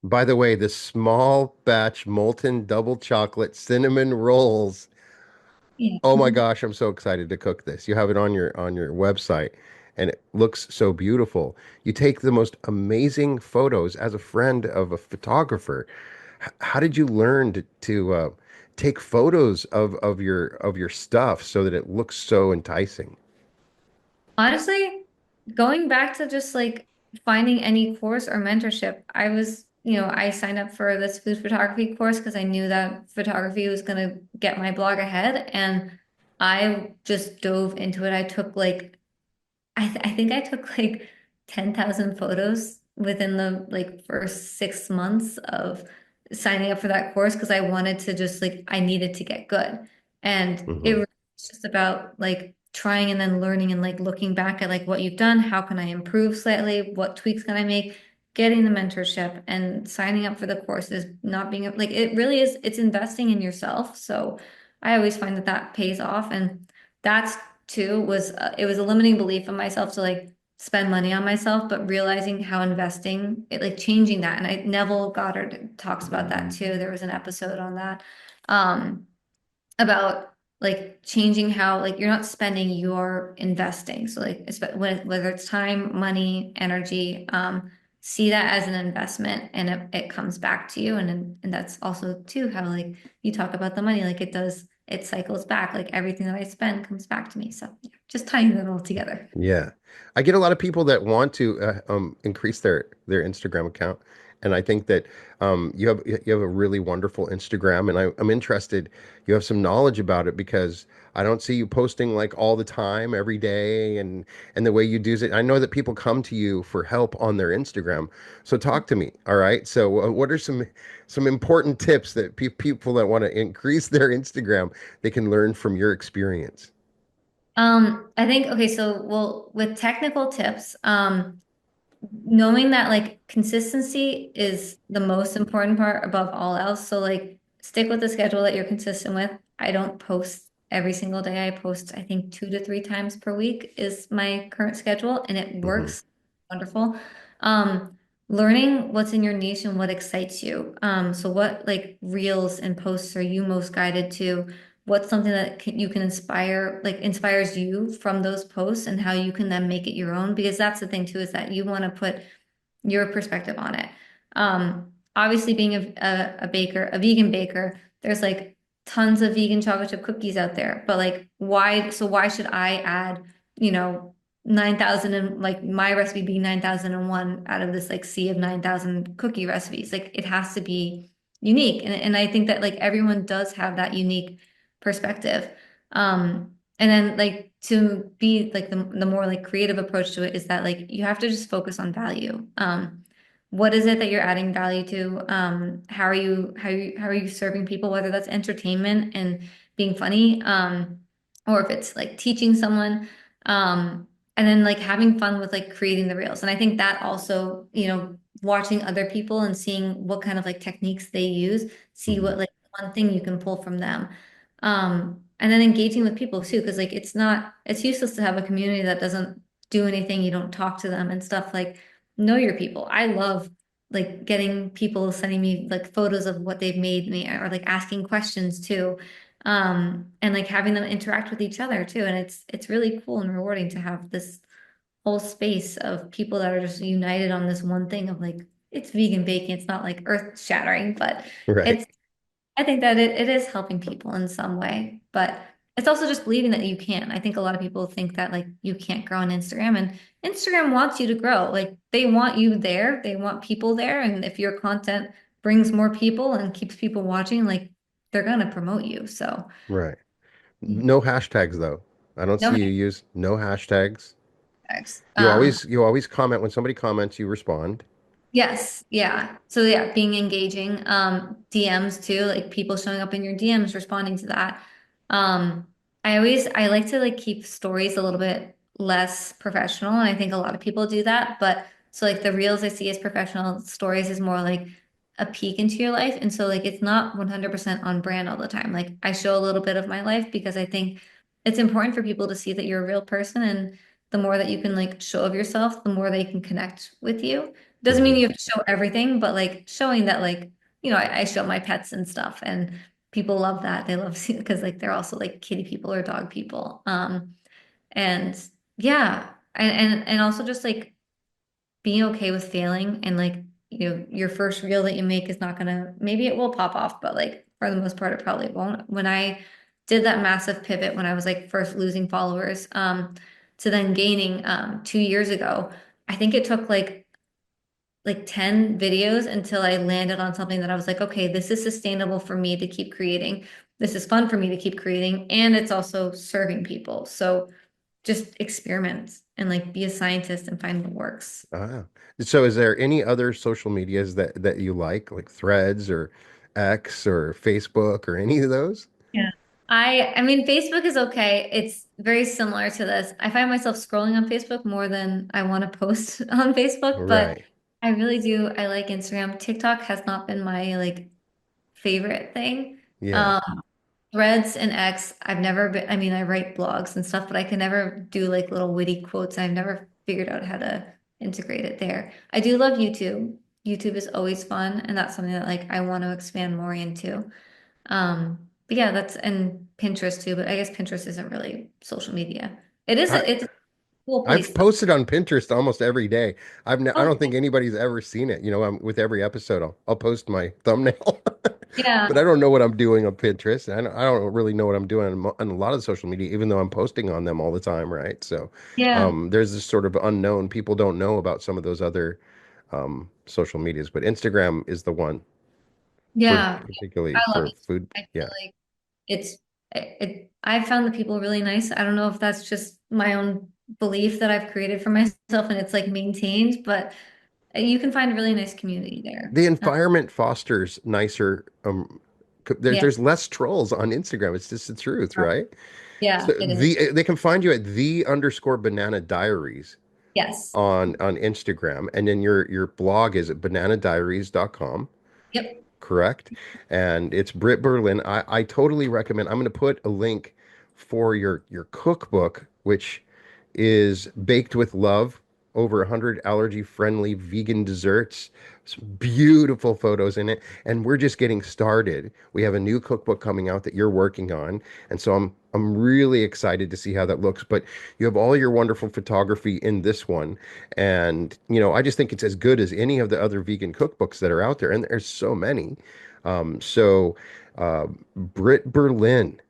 By the way, the small batch molten double chocolate cinnamon rolls. Yeah. Oh my gosh, I'm so excited to cook this. You have it on your website and it looks so beautiful. You take the most amazing photos as a friend of a photographer. How did you learn to take photos of your stuff so that it looks so enticing? Honestly, going back to just like finding any course or mentorship, I signed up for this food photography course because I knew that photography was going to get my blog ahead. And I just dove into it. I took like I think I took like 10,000 photos within the like first 6 months of signing up for that course because I wanted to just like I needed to get good. And it Hmm. was just about like trying and then learning and like looking back at like what you've done, how can I improve slightly, what tweaks can I make, getting the mentorship and signing up for the courses, not being like it really is it's investing in yourself. So I always find that that pays off and that's too was it was a limiting belief in myself to like spend money on myself, but realizing how investing it like changing that. And Neville Goddard talks about that too. There was an episode on that about like changing how like you're not spending, you're investing. So like whether it's time, money, energy, see that as an investment and it comes back to you. And that's also too how like you talk about the money, like it cycles back. Like everything that I spend comes back to me. So yeah, just tying that all together. Yeah. I get a lot of people that want to increase their Instagram account, and I think that you have a really wonderful Instagram, and I'm interested. You have some knowledge about it because I don't see you posting like all the time, every day, and the way you do it. I know that people come to you for help on their Instagram, so talk to me. All right. So, what are some important tips that people that want to increase their Instagram they can learn from your experience? I think okay, so well, with technical tips, knowing that like consistency is the most important part above all else. So like stick with the schedule that you're consistent with. I don't post every single day. I post, I think, 2 to 3 times per week is my current schedule, and it Hmm. works wonderful. Um, Learning what's in your niche and what excites you. So what like reels and posts are you most guided to? What's something that you can inspire, like inspires you from those posts and how you can then make it your own? Because that's the thing too, is that you want to put your perspective on it. Obviously, being a baker, a vegan baker, there's like tons of vegan chocolate chip cookies out there. But like, why? So why should I add, you know, 9,000 and like my recipe be 9,001 out of this like sea of 9,000 cookie recipes? Like, it has to be unique, and I think that like everyone does have that unique perspective. And then like to be like the more like creative approach to it is that like you have to just focus on value. What is it that you're adding value to? How are you serving people, whether that's entertainment and being funny, or if it's like teaching someone, and then like having fun with like creating the reels. And I think that also, watching other people and seeing what kind of like techniques they use, see Hmm. what like one thing you can pull from them. And then engaging with people too, because like it's useless to have a community that doesn't do anything, you don't talk to them and stuff. Like, know your people. I love like getting people sending me like photos of what they've made me, or like asking questions too. And like having them interact with each other too. And it's really cool and rewarding to have this whole space of people that are just united on this one thing of like, it's vegan baking. It's not like earth shattering, but Right. it's I think that it is helping people in some way, but it's also just believing that you can. I think a lot of people think that like you can't grow on Instagram, and Instagram wants you to grow. Like, they want you there, they want people there, and if your content brings more people and keeps people watching, like, they're gonna promote you. So, Right. yeah. No hashtags though. I don't No see you use no hashtags. hashtags. You always comment when somebody comments, you respond. Yes, yeah. So yeah, being engaging, DMs too, like people showing up in your DMs, responding to that. I like to like keep stories a little bit less professional, and I think a lot of people do that. But so like the reels I see as professional, stories is more like a peek into your life, and so like it's not 100% on brand all the time. Like, I show a little bit of my life because I think it's important for people to see that you're a real person, and the more that you can like show of yourself, the more they can connect with you. Doesn't mean Hmm. you have to show everything, but like showing that like, I show my pets and stuff, and people love that. They love seeing because like they're also like kitty people or dog people. And yeah, and also just like being okay with failing, and like, your first reel that you make is not gonna, maybe it will pop off, but like for the most part it probably won't. When I did that massive pivot when I was like first losing followers, to then gaining 2 years ago, I think it took like 10 videos until I landed on something that I was like, okay, this is sustainable for me to keep creating. This is fun for me to keep creating. And it's also serving people. So just experiment and like be a scientist and find what works. Ah. So is there any other social medias that you like Threads or X or Facebook or any of those? Yeah. I mean, Facebook is okay. It's very similar to this. I find myself scrolling on Facebook more than I want to post on Facebook, but Right. I really do. I like Instagram. TikTok has not been my like favorite thing. Yeah. Um, Threads and X, I've never been, I mean, I write blogs and stuff, but I can never do like little witty quotes. I've never figured out how to integrate it there. I do love YouTube. YouTube is always fun, and that's something that like I want to expand more into. But yeah, and Pinterest too, but I guess Pinterest isn't really social media. I It's a cool I've place though. posted on Pinterest almost every day. I don't think Okay. anybody's ever seen it. With every episode, I'll post my thumbnail, but Yeah. I don't know what I'm doing on Pinterest. I don't really know what I'm doing on a lot of social media, even though I'm posting on them all the time, right? So, Yeah. there's this sort of unknown. People don't know about some of those other social medias, but Instagram is the one for Yeah. particularly I love for it. food. I feel Yeah. like it's I've found the people really nice. I don't know if that's just my own belief that I've created for myself and it's like maintained, but you can find a really nice community there. The environment fosters nicer Yeah. There's less trolls on Instagram. It's just the truth, right? So Yeah, it is. they can find you at the_banana diaries Yes. on Instagram, and then your blog is at bananadiaries.com. Yep. Correct? And it's Britt Berlin. I totally recommend. I'm going to put a link for your cookbook, which is baked with love, over 100 allergy-friendly vegan desserts. Some beautiful photos in it, and we're just getting started. We have a new cookbook coming out that you're working on, and so I'm really excited to see how that looks. But you have all your wonderful photography in this one, and I just think it's as good as any of the other vegan cookbooks that are out there, and there's so many. So, Britt Berlin,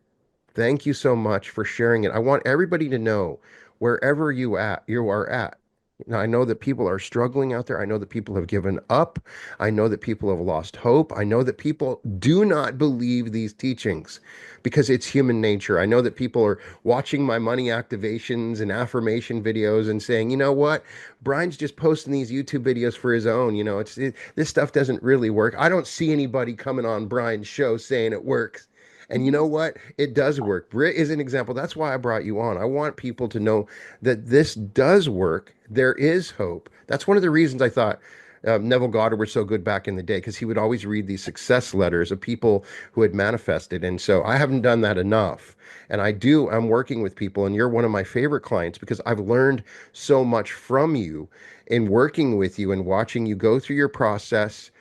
thank you so much for sharing it. I want everybody to know wherever you are at. Now, I know that people are struggling out there. I know that people have given up. I know that people have lost hope. I know that people do not believe these teachings because it's human nature. I know that people are watching my money activations and affirmation videos and saying, you know what? Brian's just posting these YouTube videos for his own. This stuff doesn't really work. I don't see anybody coming on Brian's show saying it works. And you know what? It does work. Britt is an example. That's why I brought you on. I want people to know that this does work. There is hope. That's one of the reasons I thought Neville Goddard was so good back in the day, because he would always read these success letters of people who had manifested. And so I haven't done that enough. And I'm working with people, and you're one of my favorite clients because I've learned so much from you in working with you and watching you go through your process,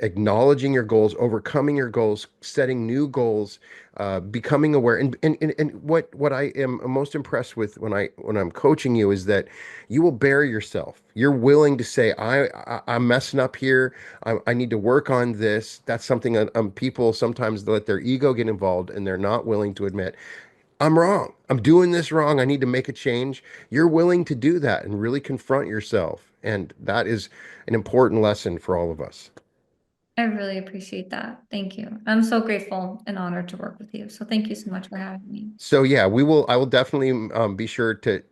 acknowledging your goals, overcoming your goals, setting new goals, becoming aware. And what I am most impressed with when I'm coaching you is that you will bear yourself. You're willing to say, I'm messing up here. I need to work on this. That's something that people sometimes let their ego get involved, and they're not willing to admit, I'm wrong. I'm doing this wrong. I need to make a change. You're willing to do that and really confront yourself. And that is an important lesson for all of us. I really appreciate that. Thank you. I'm so grateful and honored to work with you. So thank you so much for having me. So yeah, we will. I will definitely be sure to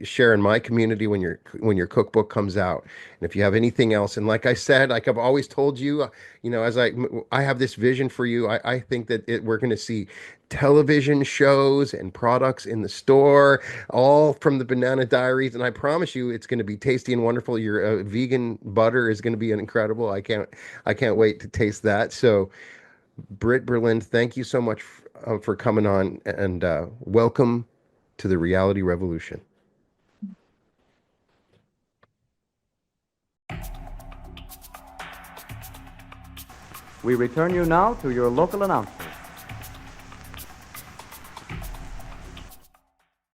share in my community when your cookbook comes out. And if you have anything else, and like I said, like I've always told you, as I have this vision for you. I think that we're going to see television shows and products in the store, all from the Banana Diaries. And I promise you, it's going to be tasty and wonderful. Your vegan butter is going to be incredible. I can't wait to taste that. So. Britt Berlin, thank you so much for coming on, and welcome to the reality revolution. We return you now to your local announcement.